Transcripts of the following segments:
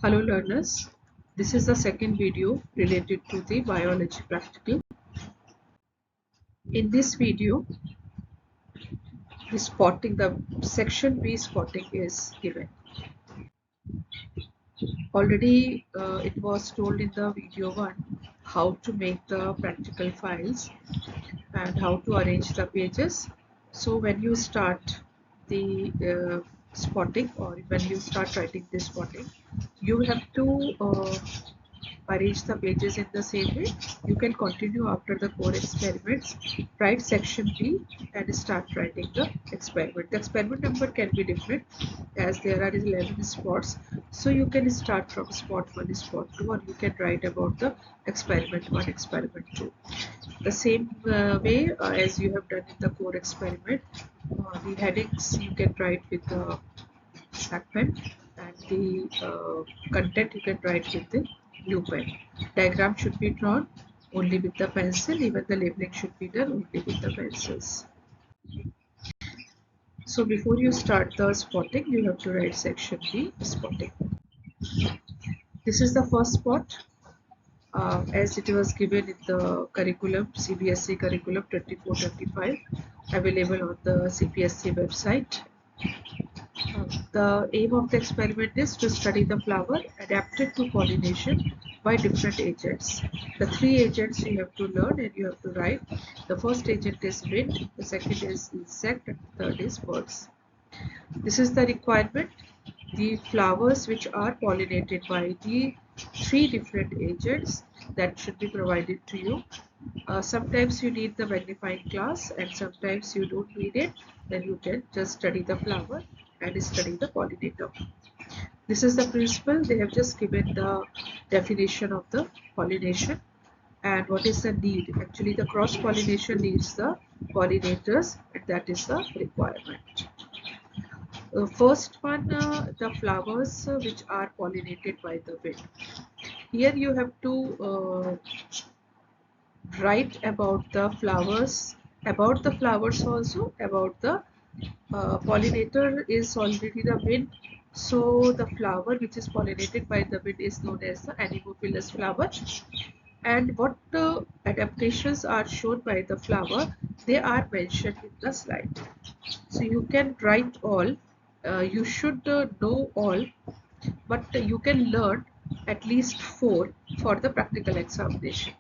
Hello learners, this is the second video related to the biology practical. In this video, the section B spotting is given. Already it was told in the video 1 how to make the practical files and how to arrange the pages. So when you start the spotting or when you start writing this spotting, you have to arrange the pages in the same way. You can continue after the core experiments, write section B and start writing the experiment. The experiment number can be different as there are 11 spots. So you can start from spot 1, spot 2, or you can write about the experiment 1, experiment 2. The same way as you have done in the core experiment, the headings you can write with the black pen and the content you can write with the blue pen. Diagram should be drawn only with the pencil, even the labeling should be done only with the pencils. So before you start the spotting, you have to write section B, spotting. This is the first spot as it was given in the curriculum, CBSE curriculum 24-25, available on the CPSC website. The aim of the experiment is to study the flower adapted to pollination by different agents. The three agents you have to learn and you have to write. The first agent is wind, the second is insect, and the third is birds. This is the requirement. The flowers which are pollinated by the three different agents that should be provided to you. Sometimes you need the magnifying glass and sometimes you don't need it. Then you can just study the flower and study the pollinator. This is the principle. They have just given the definition of the pollination and what is the need. Actually, the cross pollination needs the pollinators, and that is the requirement. First one, the flowers which are pollinated by the wind. Here you have to write about the flowers also, about the pollinator is already the wind. So the flower which is pollinated by the wind is known as the anemophilous flower. And what adaptations are shown by the flower, they are mentioned in the slide. So you can write all, you should know all, but you can learn at least 4 for the practical examination.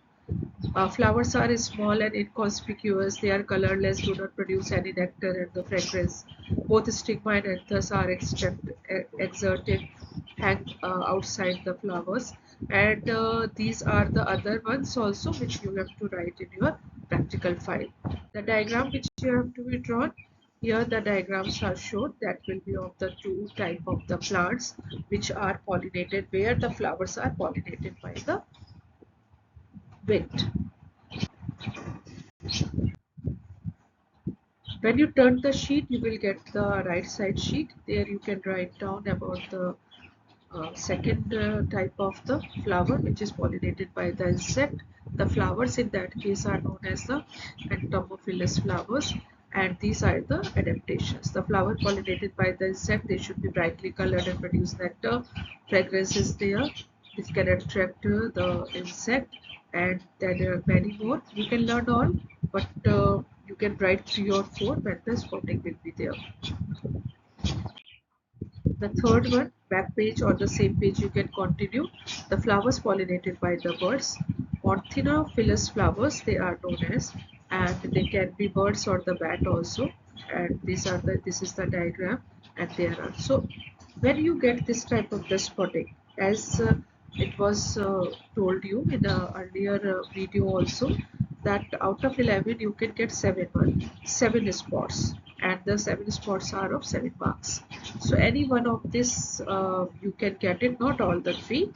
Flowers are small and inconspicuous. They are colorless, do not produce any nectar and the fragrance. Both stigma and anthers are exerted, hang outside the flowers. And these are the other ones also which you have to write in your practical file. The diagram which you have to be drawn. Here the diagrams are shown that will be of the two type of the plants which are pollinated, where the flowers are pollinated by the wind. When you turn the sheet, you will get the right side sheet. There you can write down about the second type of the flower which is pollinated by the insect. The flowers in that case are known as the entomophilous flowers, and these are the adaptations. The flower pollinated by the insect, they should be brightly colored and produce nectar. Fragrance is there which can attract the insect, and there are many more. You can learn all, but you can write 3 or 4 when the spotting will be there. The third one, back page or the same page, you can continue. The flowers pollinated by the birds. Ornithophilous flowers, they are known as, and they can be birds or the bat also. And this is the diagram, and there are. So when you get this type of the spotting, as it was told you in a earlier video also, that out of 11 you can get 7 spots, and the 7 spots are of 7 marks. So any one of this you can get it, not all the 3.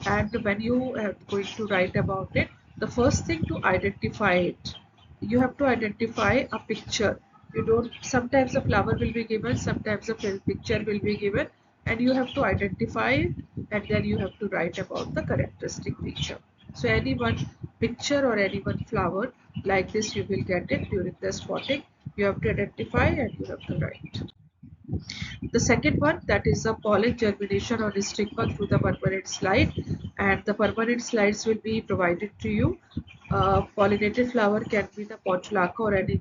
And when you are going to write about it, the first thing to identify it, you have to identify a picture. You don't, sometimes the flower will be given, sometimes a picture will be given, and you have to identify it, and then you have to write about the characteristic feature. So any one picture or any one flower like this you will get it during the spotting. You have to identify and you have to write. The second one, that is the pollen germination or stigma through the permanent slide, and the permanent slides will be provided to you. Pollinated flower can be the portulaca or any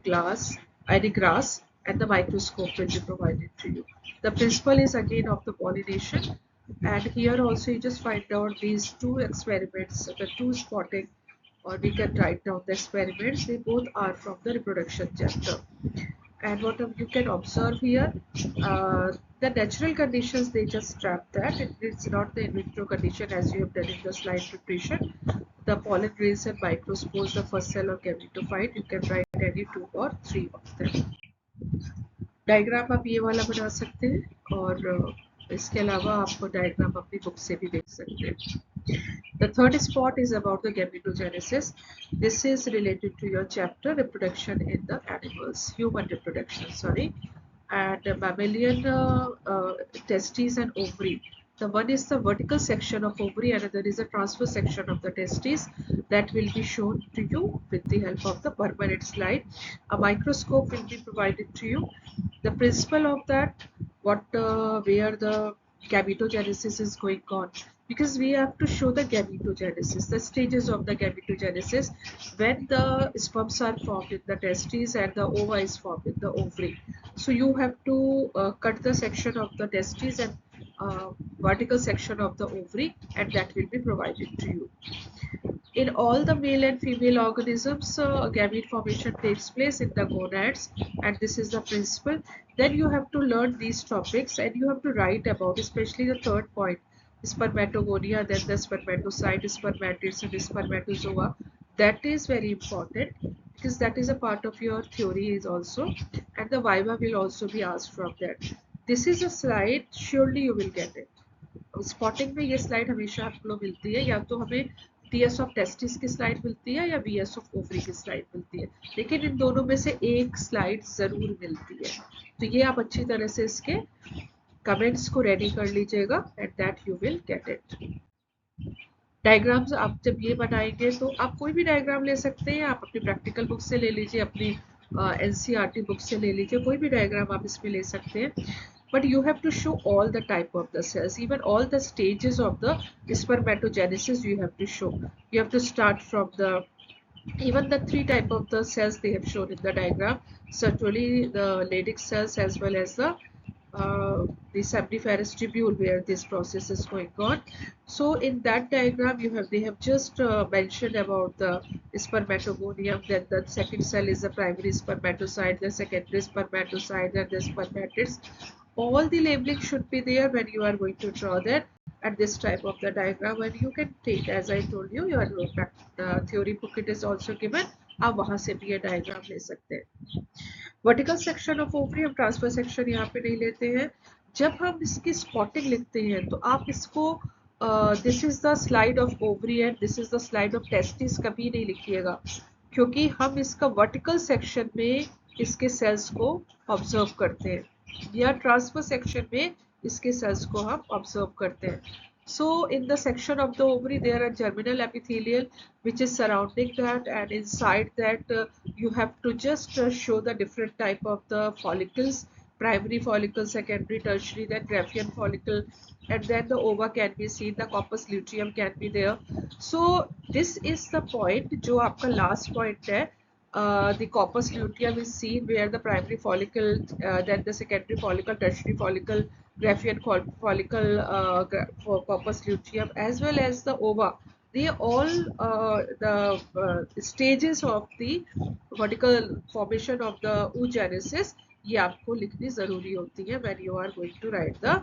grass, and the microscope will be provided to you. The principle is again of the pollination, and here also you just find out these two experiments, the two spotting, or we can write down the experiments. They both are from the reproduction chapter. And what you can observe here, the natural conditions, they just trap that. It's not the in vitro condition as you have done in the slide preparation. The pollen grains and microspores, the first cell or gametophyte, you can write any two or three of them. Diagram आप ये वाला बना सकते हैं, और इसके अलावा आप डायग्राम अपनी बुक से भी देख सकते हैं. The third spot is about the gametogenesis. This is related to your chapter reproduction in the animals, human reproduction, sorry. And mammalian testes and ovary. The one is the vertical section of ovary, and another is a transverse section of the testes that will be shown to you with the help of the permanent slide. A microscope will be provided to you. The principle of that, where the gametogenesis is going on, because we have to show the gametogenesis, the stages of the gametogenesis, when the sperms are formed in the testes and the ova is formed in the ovary. So you have to cut the section of the testes and vertical section of the ovary, and that will be provided to you. In all the male and female organisms, gamete formation takes place in the gonads, and this is the principle. Then you have to learn these topics, and you have to write about, especially the third point, spermatogonia, then the spermatocyte, spermatids, and spermatozoa. That is very important because that is a part of your theory is also, and the viva will also be asked from that. This is a slide, surely you will get it. Spotting में ये slide हमेशा आपको मिलती है, या तो हमें TS of testis की स्लाइड मिलती है या बीएस ऑफ ओवरी की स्लाइड मिलती है, लेकिन इन दोनों में से एक स्लाइड जरूर मिलती है. तो ये आप अच्छी तरह से इसके कमेंट्स को रेडी कर लीजिएगा, and that you will get it. Diagrams आप जब ये बनाएंगे तो आप कोई भी डायग्राम ले सकते हैं, आप अपनी प्रैक्टिकल बुक से ले लीजिए, अपनी एनसीईआरटी बुक से ले लीजिए, कोई भी डायग्राम आप इसमें ले सकते हैं. But you have to show all the type of the cells, even all the stages of the spermatogenesis you have to show. You have to start from the, even the three type of the cells they have shown in the diagram, certainly the Leydig cells as well as the seminiferous tubule where this process is going on. So in that diagram they have just mentioned about the spermatogonium, then the second cell is the primary spermatocyte, the secondary spermatocyte, and the spermatids. All the labeling should be there when you are going to draw that at this type of the diagram, and you can take, as I told you, your theory book, it is also given, आप वहां से भी ये diagram ले सकते हैं. Vertical section of ovary हम transfer section यहाँ पे नहीं लेते हैं. जब हम इसकी स्पॉटिंग लिखते हैं तो आप इसको this is the slide of ovary and this is the slide of testis कभी नहीं लिखिएगा, क्योंकि हम इसका वर्टिकल सेक्शन में इसके सेल्स को ऑब्जर्व करते हैं, या ट्रांसफर सेक्शन में इसके सेल्स को हम ऑब्जर्व करते हैं. So in the section of the ovary there are germinal epithelial which is surrounding that, and inside that you have to just show the different type of the follicles, primary follicle, secondary, tertiary, then Graafian follicle, and then the ova can be seen, the corpus luteum can be there. So this is the point जो आपका last point है. The corpus luteum is seen where the primary follicle, then the secondary follicle, tertiary follicle, Graafian follicle, corpus luteum, as well as the ova. They all the stages of the vertical formation of the oogenesis, ये आपको लिखनी जरूरी होती है when you are going to write the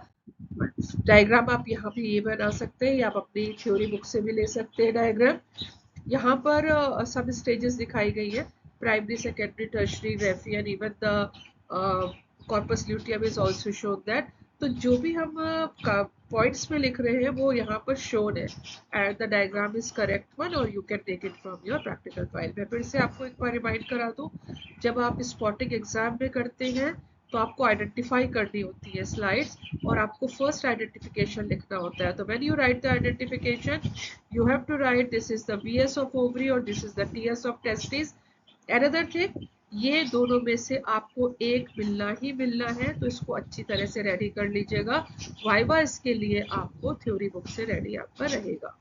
diagram. आप यहाँ पे ये बना सकते हैं, या आप अपनी थ्योरी बुक से भी ले सकते हैं डायग्राम. यहाँ पर सब स्टेजेस दिखाई गई है, primary, secondary, tertiary, Graafian, even the corpus luteum is also shown that. तो जो भी हम पॉइंट्स में लिख रहे हैं वो यहाँ पर शोन है, and the diagram is correct one, और you can take it from your practical file. मैं फिर से आपको एक बार रिमाइंड करा दूँ, जब आप स्पॉटिंग एग्जाम में करते हैं तो आपको आइडेंटिफाई करनी होती है स्लाइड्स, और आपको फर्स्ट आइडेंटिफिकेशन लिखना होता है. तो when you right the identification you have to write this is the BS of ovary or this is the TS of testes. Another thing, ये दोनों में से आपको एक मिलना है, तो इसको अच्छी तरह से रेडी कर लीजिएगा। वाइवा इसके लिए आपको थ्योरी बुक से रेडी आपका रहेगा।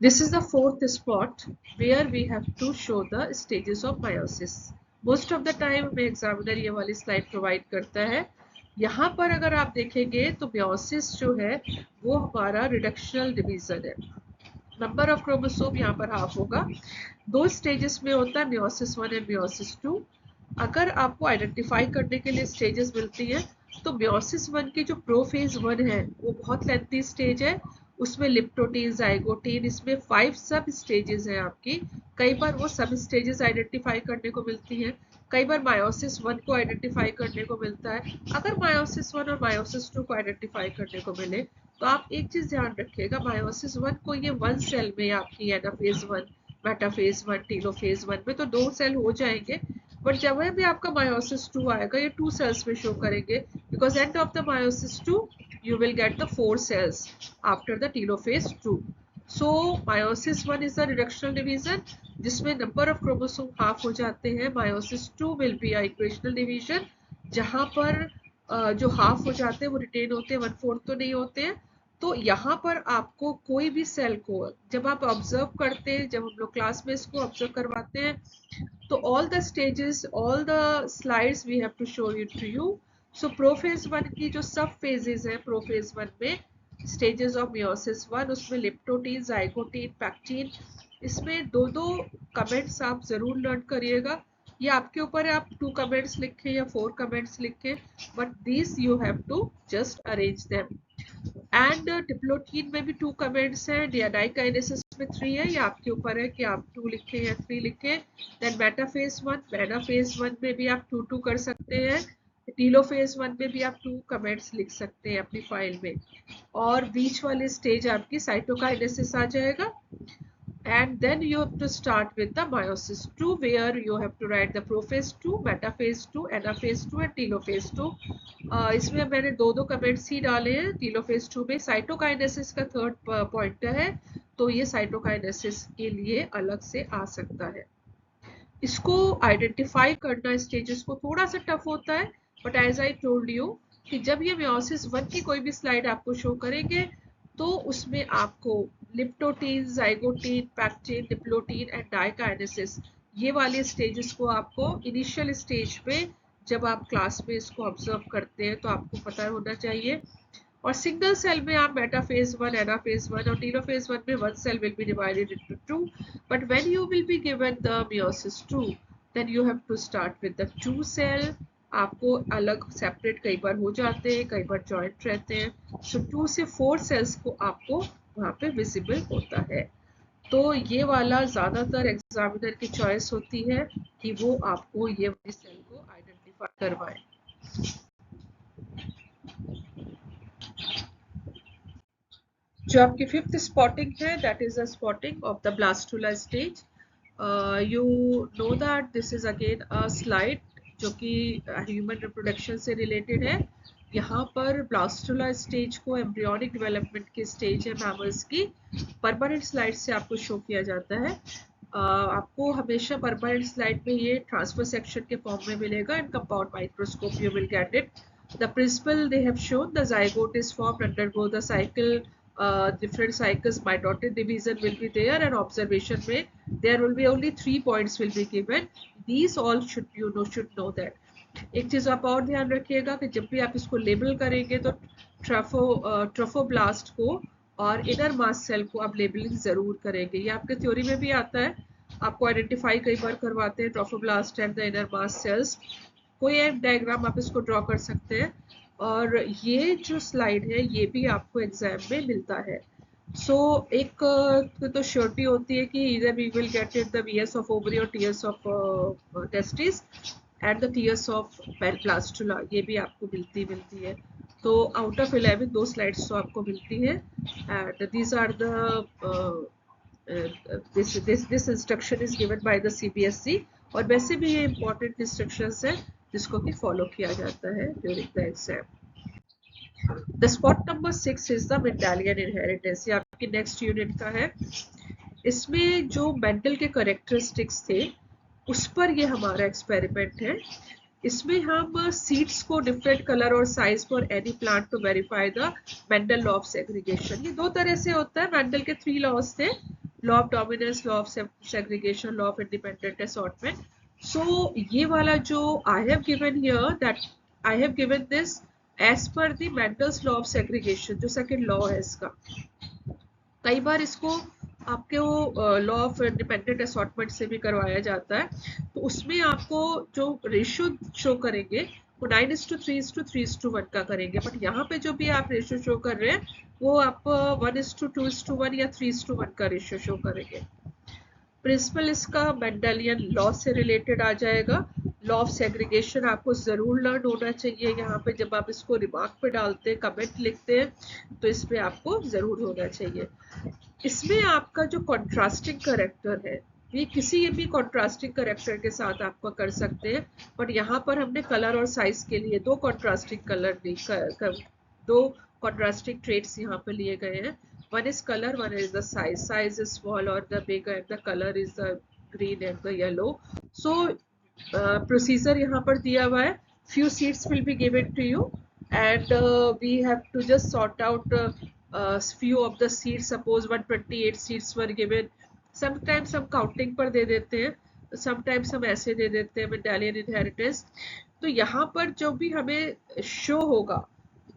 This is the fourth spot where we have to show the stages of meiosis. Most of the time हमें एग्जामिनर ये वाली स्लाइड प्रोवाइड करता है। यहाँ पर अगर आप देखेंगे तो meiosis जो है वो हमारा रिडक्शनल डिवीजन है। नंबर ऑफ क्रोमोसोम यहाँ पर हाफ होगा। दो स्टेजेस में होता है, meiosis 1 एंड meiosis 2। अगर आपको आइडेंटिफाई करने के लिए स्टेजेस मिलती हैं तो meiosis 1 की जो प्रोफेज 1 है वो बहुत लेंथी स्टेज है, उसमें लिप्टोटीन, जाइगोटीन, इसमें 5 सब स्टेजेस हैं आपकी। कई बार वो सब स्टेजेस आइडेंटिफाई करने को मिलती हैं, कई बार meiosis 1 को आइडेंटिफाई करने को मिलता है। अगर meiosis 1 और meiosis 2 को आइडेंटिफाई करने को मिले तो आप एक चीज ध्यान रखिएगा, meiosis 1 को ये 1 सेल में आपकी एनाफेज 1, मेटाफेज 1, टेलोफेज 1 में तो 2 सेल हो जाएंगे, बट जब भी आपका meiosis 2 आएगा ये 2 सेल्स में शो करेंगे, because end of the meiosis 2 you will get the 4 cells after the telophase 2. So meiosis 1 is the reductional division जिसमें number of chromosome half हो जाते हैं। meiosis 2 will be a equational division जहां पर जो half हो जाते हैं वो रिटेन होते हैं, 1/4 तो नहीं होते हैं। तो यहाँ पर आपको कोई भी सेल को जब आप ऑब्जर्व करते हैं, जब हम लोग क्लास में इसको ऑब्जर्व करवाते हैं, तो all the stages, all the slides we have to show it to you. So prophase 1 की जो सब फेजेस है, प्रोफेज 1 में स्टेजेस ऑफ meiosis 1, उसमें लिप्टोटीन, जाइगोटीन, पैक्टीन, इसमें दो दो कमेंट्स आप जरूर लर्न करिएगा। ये आपके ऊपर है, आप 2 कमेंट्स लिखें या 4 कमेंट्स लिखें, but this you have to just arrange them. And diplotene में भी 2 कमेंट्स हैं, डाइकाइनेसिस में 3 है, ये आपके ऊपर है कि आप 2 लिखें या 3 लिखें। देन मेटाफेज 1 में भी आप 2 कर सकते हैं। टीलोफेज 1 में भी आप 2 कमेंट्स लिख सकते हैं अपनी फाइल में। और बीच वाले स्टेज आपकी साइटोकाइनेसिस आ जाएगा। And then you have to start with the meiosis 2 where you have to write the prophase 2, metaphase 2, anaphase 2 and telophase 2. इसमें मैंने दो कमेंट्स ही डाले हैं। टीलोफेज 2 में साइटोकाइनेसिस का थर्ड पॉइंट है, तो ये साइटोकाइनेसिस के लिए अलग से आ सकता है। इसको आइडेंटिफाई करना स्टेजेस को थोड़ा सा टफ होता है, but as I told you कि जब ये meiosis 1 की कोई भी स्लाइड आपको शो करेंगे तो उसमें आपको leptotene, zygotene, pectin, diplotene and diakinesis, ये वाले स्टेजेस को आपको इनिशियल स्टेज पे जब आप क्लास में इसको ऑब्जर्व करते हैं तो आपको पता होना चाहिए। और सिंगल सेल में आप मेटाफेज 1, एनाफेज 1 और टीलोफेज 1 में 1 cell will be divided into 2, but when you will be given the meiosis 2 then you have to start with the 2 cell। आपको अलग सेपरेट कई बार हो जाते हैं, कई बार जॉइंट रहते हैं, सो 2 से 4 सेल्स को आपको वहाँ पे विजिबल होता है। तो ये वाला ज्यादातर एग्जामिनर की चॉइस होती है कि वो आपको ये वाली सेल को आइडेंटिफाई करवाए। जो आपकी फिफ्थ स्पॉटिंग है, that is the spotting of the blastula stage. You know that this is again a slide जो कि ह्यूमन रिप्रोडक्शन से रिलेटेड है। यहाँ पर ब्लास्टुला स्टेज को एम्ब्रियोनिक डेवलपमेंट की स्टेज है मैमल्स की, परमानेंट स्लाइड से आपको शो किया जाता है। आपको हमेशा परमानेंट स्लाइड में ये ट्रांसफर सेक्शन के फॉर्म में मिलेगा, and compound microscope you will get it. The principle they have shown, the zygote is formed, undergo the cycle, different cycles, mitotic division will be there, and observation में there will be only 3 points will be given. These all should know that. एक चीज आप और ध्यान रखिएगा कि जब भी आप इसको लेबल करेंगे तो ट्रोफोब्लास्ट को और इनर मास सेल को आप लेबलिंग जरूर करेंगे। ये आपके थ्योरी में भी आता है, आपको आइडेंटिफाई कई बार करवाते हैं trophoblast and the inner mass sales. कोई एक डायग्राम आप इसको ड्रॉ कर सकते हैं। और ये जो स्लाइड है ये भी आपको एग्जाम में मिलता है। सो एक तो श्योरिटी होती है कि इधर we will get it the tiers of ovary और tiers of testis and the tiers of blastula, ये भी आपको मिलती है। तो आउट ऑफ 11 दो स्लाइड्स तो आपको मिलती है, and these are the this instruction is given by the CBSE, और वैसे भी ये important instructions है जिसको कि फॉलो किया जाता है during the exam. The spot number 6 is the Mendelian inheritance, ये आपकी नेक्स्ट यूनिट का है। इसमें जो मेंडल के कैरेक्टरिस्टिक्स थे उस पर ये हमारा एक्सपेरिमेंट है। इसमें हम सीड्स को डिफरेंट कलर और size for any plant to verify the Mendel law of segregation. ये दो तरह से होता है। मेंडल के 3 लॉज थे, law of dominance, law of segregation, law of independent assortment. So ये वाला जो I have given here, that I have given this as per the Mendel's law of segregation, जो सेकंड लॉ है इसका। कई बार इसको आपके वो लॉ ऑफ इंडिपेंडेंट असॉर्टमेंट से भी करवाया जाता है। तो उसमें आपको जो रेशियो शो करेंगे वो 9:3:3:1 का करेंगे, बट यहाँ पे जो भी आप रेशियो शो कर रहे हैं वो आप 1:2:1 या 3:1 का रेशियो शो करेंगे। प्रिंसिपल इसका मेंडेलियन लॉ से रिलेटेड आ जाएगा। लॉ ऑफ सेग्रीगेशन आपको जरूर लर्न होना चाहिए। यहाँ पे जब आप इसको रिमार्क पे डालते हैं, कमेंट लिखते हैं, तो इस पे आपको जरूर होना चाहिए। इसमें आपका जो कॉन्ट्रास्टिंग करेक्टर है, ये किसी भी कॉन्ट्रास्टिंग करेक्टर के साथ आपको कर सकते हैं, बट यहाँ पर हमने कलर और साइज के लिए दो कॉन्ट्रास्टिंग कलर दो कॉन्ट्रास्टिंग ट्रेट्स यहाँ पे लिए गए हैं। one is color, one is the size is small or the big, and the color is the green and the yellow. So procedure यहाँ पर दिया हुआ है, few seats will be given to you and we have to just sort out few of the seats. Suppose 128 seats were given. Sometimes हम counting पर दे देते हैं, sometimes हम ऐसे दे देते हैं Mendelian inheritance। तो यहाँ पर जो भी हमें शो होगा,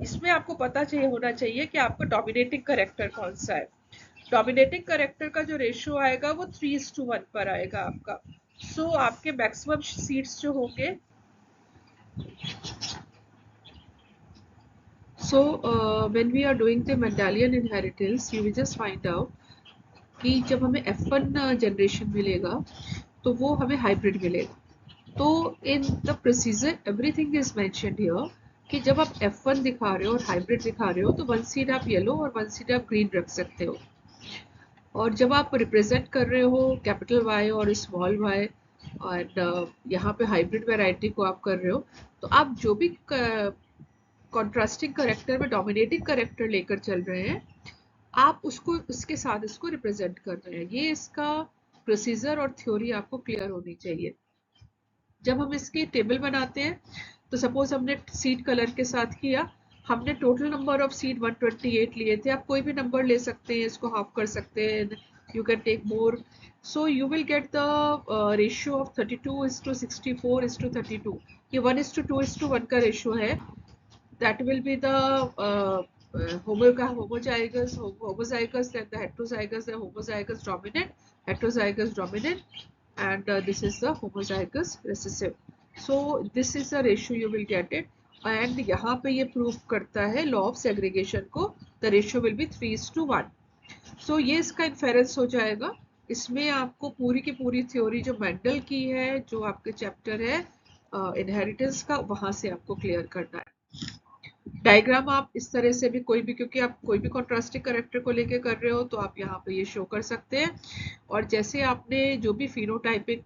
इसमें आपको पता चाहिए होना चाहिए कि आपका डोमिनेटिंग करेक्टर कौन सा है। डोमिनेटिंग करेक्टर का जो रेशियो आएगा वो 3:1 पर आएगा आपका। सो आपके मैक्सिमम सीट्स जो होंगे, so when we are doing the Mendelian inheritance, you will just find out कि जब हमें F1 जनरेशन मिलेगा तो वो हमें हाइब्रिड मिलेगा। तो in the procedure everything is mentioned here कि जब आप F1 दिखा रहे हो और हाइब्रिड दिखा रहे हो तो 1 सीड आप येलो और 1 सीड आप ग्रीन रख सकते हो। और जब आप रिप्रेजेंट कर रहे हो कैपिटल Y और स्मॉल y और यहाँ पे हाइब्रिड वैरायटी को आप कर रहे हो, तो आप जो भी कॉन्ट्रास्टिंग करेक्टर में डोमिनेटिंग करेक्टर लेकर चल रहे हैं, आप उसको उसके साथ इसको रिप्रेजेंट कर रहे हैं। ये इसका प्रोसीजर और थ्योरी आपको क्लियर होनी चाहिए। जब हम इसकी टेबल बनाते हैं तो सपोज हमने सीड कलर के साथ किया, हमने टोटल नंबर ऑफ सीड 128 लिए थे। आप कोई भी नंबर ले सकते हैं, इसको हाफ कर सकते हैं, you can take more. So you will get the ratio of 32:64:32। ये 1:2:1 का रेशियो है। That will be the homozygous, then the heterozygous, the homozygous dominant, heterozygous dominant, and this is the homozygous recessive. So this is the ratio you will get it, and यहाँ पे ये prove करता है law of segregation को, the ratio will be 3:1. So ये इसका inference हो जाएगा। इसमें आपको पूरी की पूरी थ्योरी जो मेंडल की है, जो आपके चैप्टर है इनहेरिटेंस का, वहां से आपको क्लियर करना है। डायग्राम आप इस तरह से भी कोई भी, क्योंकि आप कोई भी कॉन्ट्रास्टिंग करेक्टर को लेके कर रहे हो तो आप यहाँ पे ये शो कर सकते हैं। और जैसे आपने जो भी फिनोटिपिक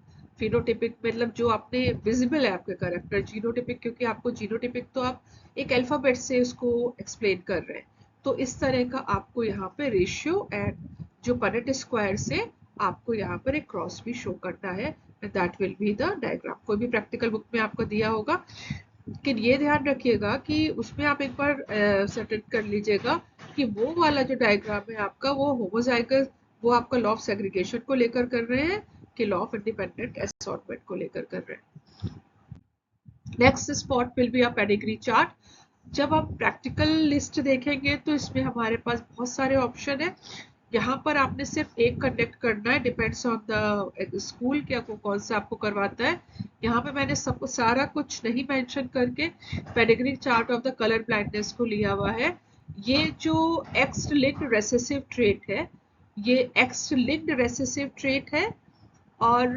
मतलब जो आपने विजिबल है आपके करेक्टर, जीनोटिपिक, क्योंकि आपको जीनोटिपिक तो आप एक अल्फाबेट से इसको एक्सप्लेन कर रहे हैं, तो इस तरह का आपको यहाँ पे रेशियो एंड जो पनेट स्क्वायर से आपको यहाँ पर एक क्रॉस भी शो करना है। That will be the diagram. कोई भी प्रैक्टिकल बुक में आपको दिया होगा, लेकिन ये ध्यान रखिएगा कि उसमें आप एक बार सर्टेन कर लीजिएगा कि वो वाला जो डायग्राम है आपका, वो होमोजाइगस, वो आपका लॉ ऑफ सेग्रीगेशन को लेकर कर रहे हैं कि लॉ ऑफ इंडिपेंडेंट असॉर्टमेंट को लेकर कर रहे हैं। Next spot will be a pedigree chart. जब आप प्रैक्टिकल लिस्ट देखेंगे तो इसमें हमारे पास बहुत सारे ऑप्शन है। यहाँ पर आपने सिर्फ एक कंडक्ट करना है, डिपेंड्स ऑन द स्कूल क्या कौन सा आपको करवाता है। यहाँ पे मैंने सब सारा कुछ नहीं मेंशन करके pedigree chart of the colour blindness को लिया हुआ है। ये जो एक्स लिंक्ड रेसेसिव ट्रेट है, ये एक्स लिंक्ड रेसेसिव ट्रेट है। और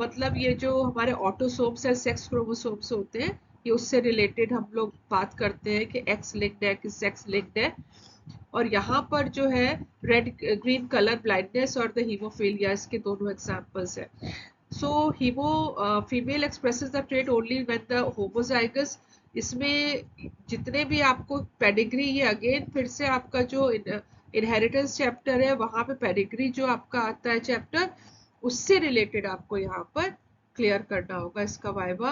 मतलब ये जो हमारे ऑटोसोम्स है, सेक्स क्रोमोसोम्स होते हैं, ये उससे रिलेटेड हम लोग बात करते हैं कि एक्स लिंक्ड है कि सेक्स लिंक्ड है। और यहाँ पर जो है रेड ग्रीन कलर ब्लाइंडनेस और द हीमोफीलिया, इसके दोनों एग्जांपल्स है। So haemo female expresses the trait only when the homozygous. इसमें जितने भी आपको पेडिग्री, ये अगेन फिर से आपका जो इनहेरिटेंस चैप्टर है, वहां पे पेडिग्री जो आपका आता है चैप्टर, उससे रिलेटेड आपको यहाँ पर क्लियर करना होगा इसका वाइवा।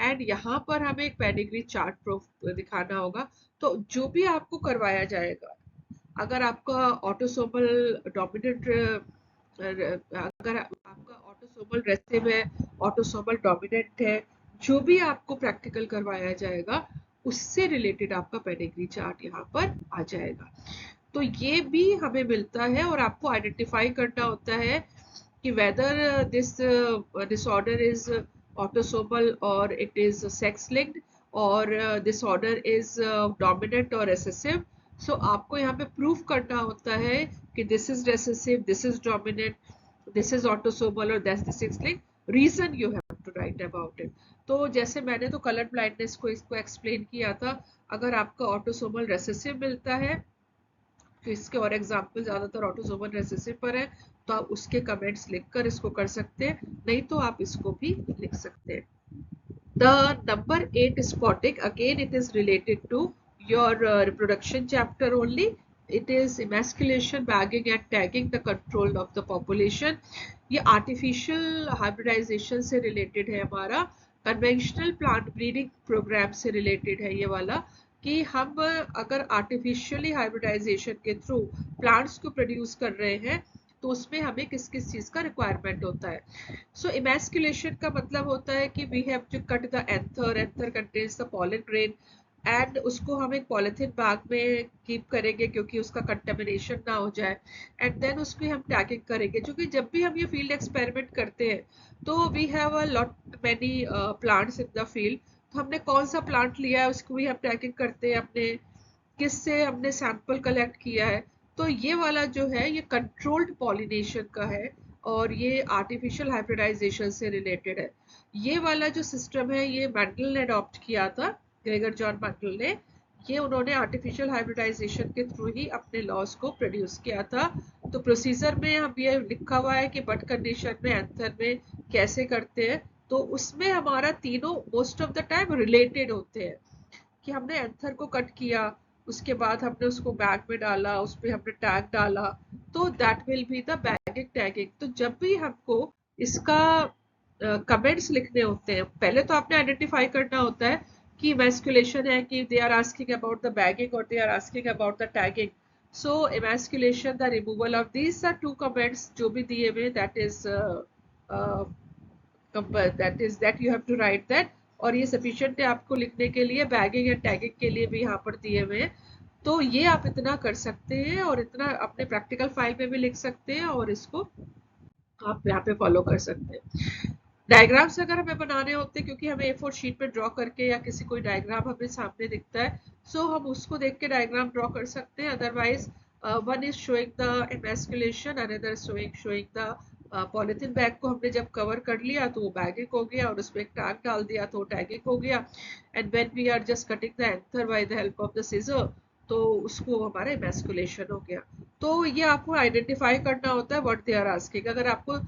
एंड यहाँ पर हमें एक पेडिग्री चार्ट प्रूफ दिखाना होगा। तो जो भी आपको करवाया जाएगा, अगर आपका ऑटोसोमल डोमिनेंट, अगर आपका ऑटोसोमल रेसेसिव है, ऑटोसोमल डोमिनेंट है, जो भी आपको प्रैक्टिकल करवाया जाएगा उससे रिलेटेड आपका पेडिग्री चार्ट यहाँ पर आ जाएगा। तो ये भी हमें मिलता है और आपको आइडेंटिफाई करना होता है कि whether this disorder is autosomal or it is sex linked, or disorder is dominant or recessive. So आपको यहाँ पे प्रूफ करना होता है कि this is recessive, this is dominant, this is autosomal or that's the sex linked. Reason you have to write about it. तो जैसे मैंने तो कलर ब्लाइंडनेस को इसको एक्सप्लेन किया था, अगर आपका ऑटोसोमल रेसेसिव मिलता है तो इसके और एग्जाम्पल ज्यादातर ऑटोसोमल रेसेसिव पर है, तो आप उसके कमेंट्स लिखकर इसको कर सकते हैं, नहीं तो आप इसको भी लिख सकते हैं। The number 8 spotting, again it is related to your reproduction chapter only. It is emasculation, bagging and tagging, the control of the population. ये artificial hybridization से related है हमारा, conventional plant breeding program से related है ये वाला, कि हम अगर आर्टिफिशियली हाइब्रिडाइजेशन के थ्रू प्लांट्स को प्रोड्यूस कर रहे हैं तो उसमें हमें किस किस चीज का रिक्वायरमेंट होता है। सो इमैस्कुलेशन का मतलब होता है कि we have to cut the anther, anther contains the pollen grain, and उसको हम एक पॉलिथीन बैग में कीप करेंगे क्योंकि उसका कंटेमिनेशन ना हो जाए, एंड देन उसकी हम टैगिंग करेंगे। क्योंकि जब भी हम ये फील्ड एक्सपेरिमेंट करते हैं तो we have a lot many plants in the field, तो हमने कौन सा प्लांट लिया है उसको भी हम टैगिंग करते हैं, अपने किससे हमने सैंपल कलेक्ट किया है। तो ये वाला जो है ये कंट्रोल्ड पॉलिनेशन का है और ये आर्टिफिशियल हाइब्रिडाइजेशन से रिलेटेड है। ये वाला जो सिस्टम है ये मैंडल ने अडॉप्ट किया था, ग्रेगर जॉन मैंडल ने। ये उन्होंने आर्टिफिशियल हाइब्रिडाइजेशन के थ्रू ही अपने लॉस को प्रोड्यूस किया था। तो प्रोसीजर में हम ये लिखा हुआ है कि बट कंडीशन में एंथर में कैसे करते हैं, तो उसमें हमारा तीनों most of the time related होते हैं कि हमने एंथर को कट किया, उसके बाद हमने उसको बैग में डाला, उस पर हमने टैग डाला, तो that will be the bagging tagging. तो जब भी हमको इसका कमेंट्स लिखने होते हैं, पहले तो आपने आइडेंटिफाई करना होता है कि इमैस्कुलेशन है कि they are asking about the bagging और they are asking about the tagging. So emasculation, the removal of these are two comments जो भी दिए हुए, that you have to write that, और ये सफिशिएंट है आपको लिखने के लिए। बैगिंग एंड टैगिंग के लिए भी यहाँ पर दिए हुए हैं, तो ये आप इतना कर सकते हैं और इतना अपने प्रैक्टिकल फाइल में भी लिख सकते हैं और इसको आप यहाँ पे फॉलो कर सकते हैं। डायग्राम्स अगर हमें बनाने होते हैं, क्योंकि हमें A4 शीट पे ड्रॉ करके या किसी कोई डायग्राम हमें सामने दिखता है, सो हम उसको देख के डायग्राम ड्रॉ कर सकते हैं। Otherwise one is showing the emasculation, another showing the polythene bag को हमने जब कवर कर लिया तो वो बैगिंग हो गया और उसमें एक टैग डाल दिया तो टैगिंग हो गया। And when we are just cutting the anther by the help of the scissor, तो उसको हमारा इमैस्कुलेशन हो गया। तो ये आपको आइडेंटिफाई करना होता है व्हाट दे आर आस्किंग। अगर आपको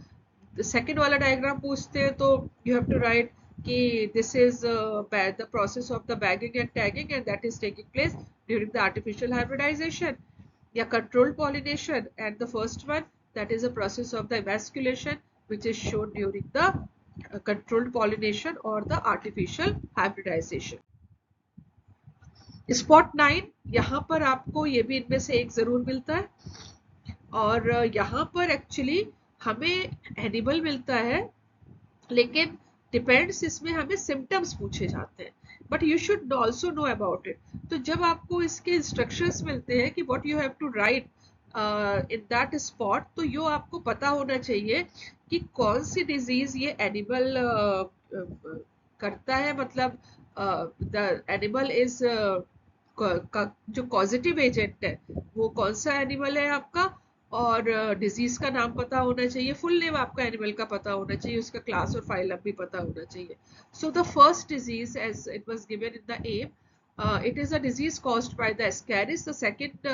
सेकेंड वाला डायग्राम पूछते हैं तो यू हैव टू राइट कि this is the process of the bagging and tagging and that is taking place during the artificial hybridisation या controlled pollination, and the first one, that is a process of the emasculation which is shown during the controlled pollination or the artificial hybridization. Spot 9, यहाँ पर आपको ये भी इनमें से एक जरूर मिलता है, और यहाँ पर एक्चुअली हमें एनिमल मिलता है, लेकिन डिपेंड्स इसमें हमें सिम्टम्स पूछे जाते हैं, but you should also know about it. तो जब आपको इसके इंस्ट्रक्शंस मिलते हैं कि what you have to write in that spot, तो यो आपको पता होना चाहिए कि कौन सी डिजीज ये एनिमल करता है, मतलब द एनिमल इज जो कॉजेटिव एजेंट है वो कौन सा एनिमल है आपका, और डिजीज का नाम पता होना चाहिए, फुल नेम आपका एनिमल का पता होना चाहिए, उसका क्लास और फाइलम भी पता होना चाहिए। So the first disease as it was given in the M, it is a disease caused by the ascaris, the second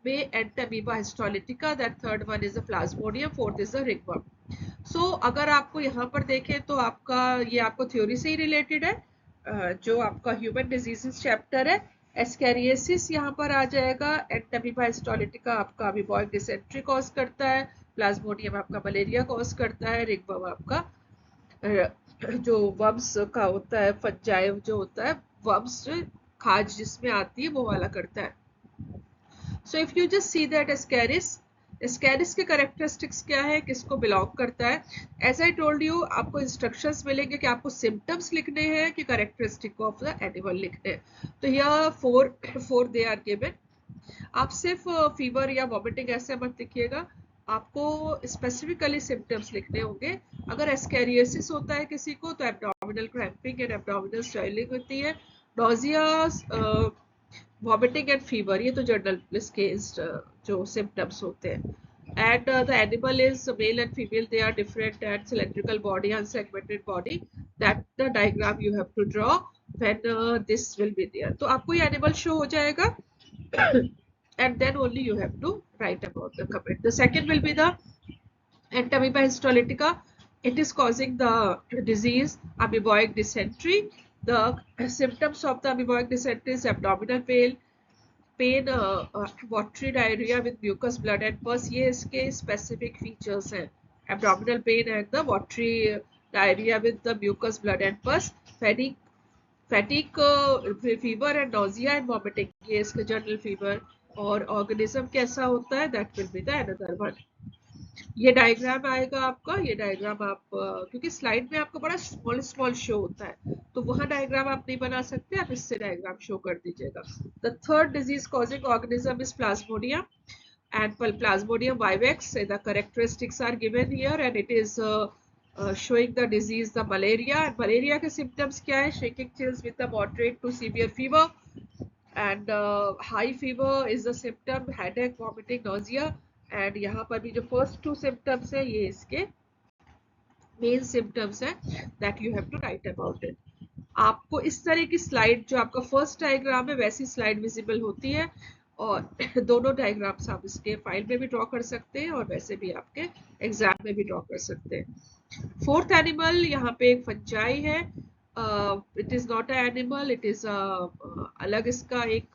में entamoeba histolytica, that third one is the plasmodium, fourth is the ringworm. So अगर आपको यहाँ पर देखें तो आपका ये आपको थ्योरी से ही रिलेटेड है, जो आपका ह्यूमन डिजीजेस चैप्टर है। एस्कैरियोसिस यहाँ पर आ जाएगा, एंटामीबा हिस्टोलिटिका आपका अमीबॉइक डिसेंट्री कॉज करता है, प्लाज्मोडियम आपका मलेरिया कॉज करता है, रिंगवर्म आपका जो वर्म्स का होता है, फंजाई जो होता है, वर्म्स खाज जिसमें आती है वो वाला करता है. So if you just see that Ascaris, Ascaris के कैरेक्टरिस्टिक्स क्या है, किसको बिलोंग करता है. एज आई टोल्ड यू, आपको इंस्ट्रक्शंस मिलेंगे कि आपको सिम्टम्स लिखने हैं कि कैरेक्टरिस्टिक ऑफ द एनिमल लिखने हैं. तो यह फोर दे आर गिवन. आप सिर्फ फीवर या वॉमिटिंग ऐसे मत लिखिएगा, आपको स्पेसिफिकली सिम्टम्स लिखने होंगे. अगर एस्कैरियोसिस होता है किसी को तो abdominal cramping and abdominal swelling होती है. नॉजिया, वॉमिटिंग एंड फीवर, ये तो जनरल इसके जो सिम्टम्स होते हैं. And the animal is male and female, they are different and cylindrical body and segmented body. That the diagram you have to draw when this will be there. तो आपको ये animal show हो जाएगा and then only you have to write about the comment. The second will be the Entamoeba histolytica. It is causing the disease amoeboic dysentery. The symptoms of the amoeboic dysentery is abdominal pain, watery diarrhea with mucus, blood and pus. ये इसके specific features हैं. Abdominal pain and the watery diarrhea with the mucus, blood and pus. Fatigue, fever and nausea and vomiting. ये इसका general fever. और organism कैसा होता है, that will be the another one. ये डायग्राम आएगा आपका. ये डायग्राम आप क्योंकि स्लाइड में आपको बड़ा स्मॉल स्मॉल शो होता है तो वहाँ डायग्राम आप नहीं बना सकते, आप इससे डायग्राम शो कर दीजिएगा. The third disease causing organism is Plasmodium and Plasmodium vivax. The characteristics are given here and it is showing the disease, the malaria. And malaria के symptoms क्या है? Shaking chills with a moderate to severe fever and high fever is the symptom, headache, vomiting, nausea. And यहाँ पर भी जो first two symptoms है ये इसके main symptoms है that you have to write about it. आपको इस तरह की स्लाइड जो आपका फर्स्ट डायग्राम है वैसी स्लाइड विजिबल होती है और दोनों डायग्राम्स आप इसके फाइल में भी ड्रॉ कर सकते हैं और वैसे भी आपके एग्जाम में भी ड्रॉ कर सकते हैं. फोर्थ एनिमल यहाँ पे एक फंजाई है. It is not a animal, it is अलग इसका एक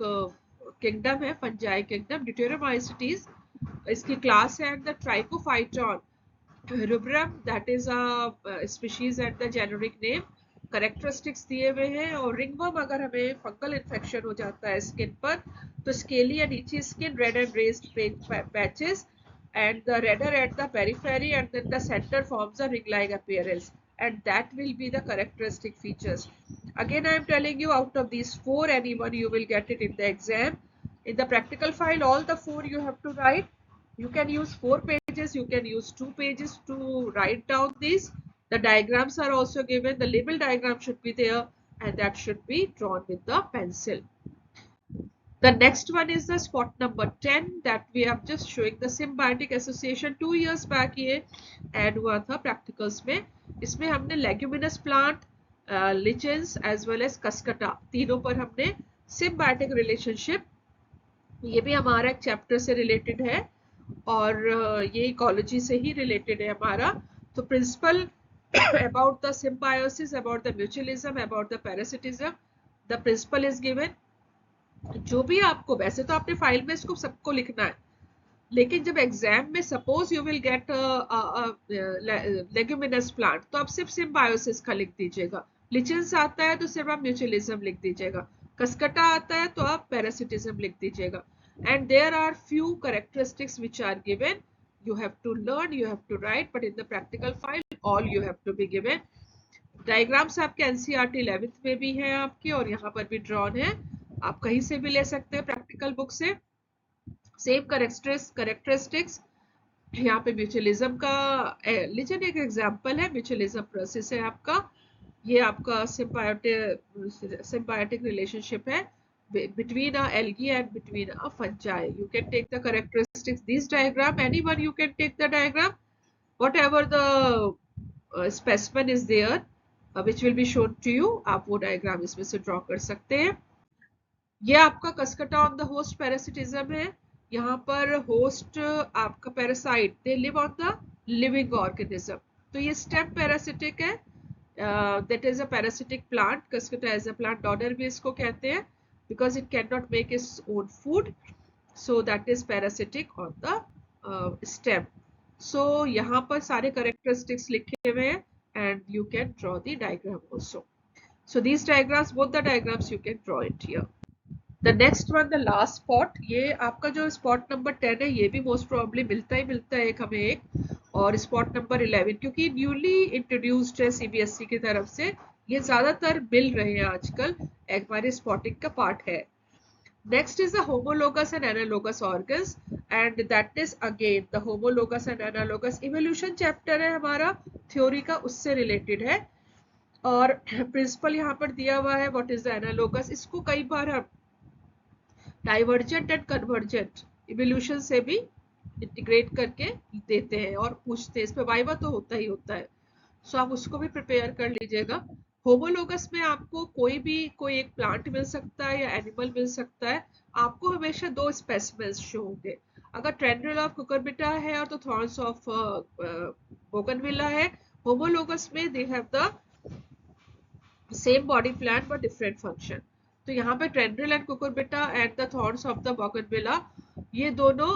किंगडम है, फंजाई किंगडम, ड्यूटेरोमाइसिटीज इसकी क्लास है. And the Trichophyton रुब्रम, that is a species and the generic name. Characteristics दिए हुए हैं. और रिंगवर्म, अगर हमें फंगल इन्फेक्शन हो जाता है स्किन पर तो scaly and इची skin, red and raised patches and the redder at the periphery and then the center forms a ring-like appearance, and that will be the characteristic features. Again I am telling you, out of these four any one you will get it in the exam. In the practical file all the four you have to write. You can use 4 pages, you can use 2 pages to write down these. The diagrams are also given. The label diagram should be there and that should be drawn with the pencil. The next one is the spot number 10 that we have just showing the symbiotic association. 2 years back ये add हुआ था practicals में. इसमें हमने leguminous plant, lichens as well as cascata तीनों पर हमने symbiotic relationship, ये भी हमारा एक chapter से related है और ये ecology से ही related है हमारा. तो principle about the symbiosis, about the mutualism, about the parasitism, the principle is given. जो भी आपको, वैसे तो आपने फाइल में इसको सबको लिखना है लेकिन जब एग्जाम में suppose you will gate leguminous plant तो आप सिर्फ सिम्बायोसिस का लिख दीजिएगा. लिचेंस आता है तो सिर्फ आप म्यूचुअलिज्म लिख दीजिएगा. कस्कटा आता है तो आप पैरासिटिज्म लिख दीजिएगा. And there are few characteristics which are given. You have to learn, you have to write, but in the practical file all you have to be given. Diagrams आपके एनसीईआरटी 11th में भी है आपके और यहाँ पर भी ड्रॉन है, आप कहीं से भी ले सकते हैं प्रैक्टिकल बुक से. सेम कैरेक्टरिस्टिक्स यहाँ पे म्यूचुअलिज्म का, लिचन एक एग्जांपल है, म्यूचुअलिज्म प्रोसेस है आपका. ये आपका सिम्बायोटिक रिलेशनशिप है between a algae and between a fungi. You can take the characteristics, this diagram, anyone you can take the diagram, whatever the specimen is there which will be shown to you, आप वो diagram इसमें से draw कर सकते हैं. ये आपका cuscuta on the host parasitism है. यहाँ पर होस्ट आपका parasite, they live on the living organism. तो ये स्टेम पैरासिटिक है, that is a parasitic plant. Cuscuta as a plant donor भी इसको कहते हैं because it can not make its own food, so that is parasitic on the stem. So यहाँ पर सारे कैरेक्टरिस्टिक्स लिखे हुए हैं. and you can draw the diagram also. So these diagrams, both the diagrams you can draw it here. The next one, the last spot, ये आपका जो spot number 10 है, ये भी most probably मिलता है एक हमें एक, और spot number 11 क्योंकि newly introduced है CBSE की तरफ से, ये ज्यादातर मिल रहे हैं आजकल, हमारे spotting का part है. Next is the homologous and analogous organs, and that is again the homologous and analogous evolution chapter है हमारा, theory का उससे related है, और principle यहाँ पर दिया हुआ है. what is the analogous, इसको कई बार हम divergent and convergent evolution से भी integrate करके देते हैं और पूछते हैं, इस पे वाइवा तो होता ही होता है, सो आप उसको भी प्रिपेयर कर लीजिएगा. होमोलोगस में आपको कोई एक प्लांट मिल सकता है या एनिमल मिल सकता है, आपको हमेशा दो स्पेसिमेंस शो होंगे. अगर ट्रेंड्रिल ऑफ कुकुरबिटा है और तो थॉर्न्स ऑफ बोगनविला है, होमोलोगस में they have the same body plan but different function. तो यहाँ पे tendril and cucurbita and the thorns of the bougainvillea, ये दोनों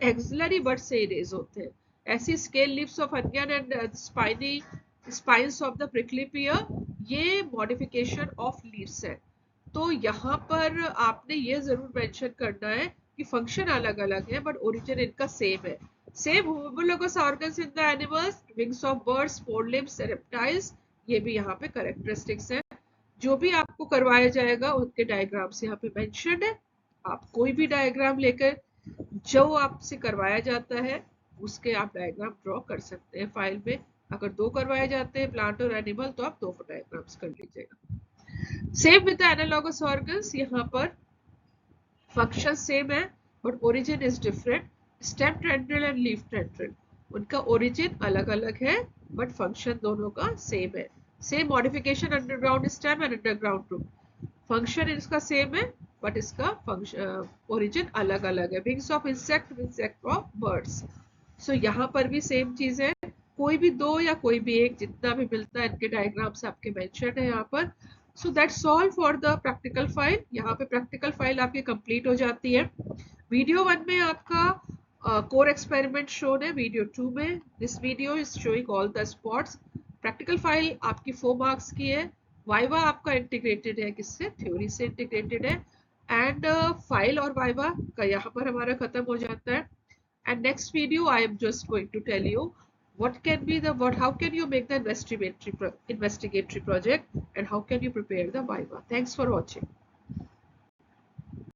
एक्सिलरी बड से इरेज होते हैं. ऐसी scale leaves of onion and spiny spines of the prickly pear, ये मॉडिफिकेशन ऑफ लीव्स है. तो यहाँ पर आपने ये जरूर मेंशन करना है कि फंक्शन अलग अलग है बट ओरिजिन इनका सेम है. Same homologous organs in the animals, wings of birds, four limbs, reptiles, ये भी यहाँ पे कैरेक्टरिस्टिक्स है. जो भी आपको करवाया जाएगा उनके डायग्राम्स यहाँ पे मेंशन है. आप कोई भी डायग्राम लेकर जो आपसे करवाया जाता है उसके आप डायग्राम ड्रॉ कर सकते हैं फाइल में. अगर दो करवाए जाते हैं प्लांट और एनिमल तो आप दो डायग्राम्स कर लीजिएगा. Same with the analogous organs, यहाँ पर फंक्शन सेम है but origin is different. Stem tendril and leaf tendril, उनका ओरिजिन अलग अलग है बट फंक्शन दोनों का सेम है. Same modification underground stem and underground root, function इसका सेम है बट इसका फंक्शन ओरिजिन अलग अलग है. Wings of insect of birds, so यहाँ पर भी सेम चीज है. कोई भी दो या कोई भी एक, जितना भी मिलता है इनके डायग्राम्स आपके मेंशन है यहाँ पर. So that's all for the practical file. यहाँ पे प्रैक्टिकल फाइल आपकी कंप्लीट हो जाती है. वीडियो 1 में आपका कोर एक्सपेरिमेंट शोन है. वीडियो 2 में this video is showing all the spots. Practical file आपकी 4 मार्क्स की है. वाइवा आपका इंटीग्रेटेड है, किससे, थ्योरी से इंटीग्रेटेड है. एंड फाइल और वाइवा का यहाँ पर हमारा खत्म हो जाता है. And next video I am just going to tell you how can you make the investigatory project and how can you prepare the viva. Thanks for watching.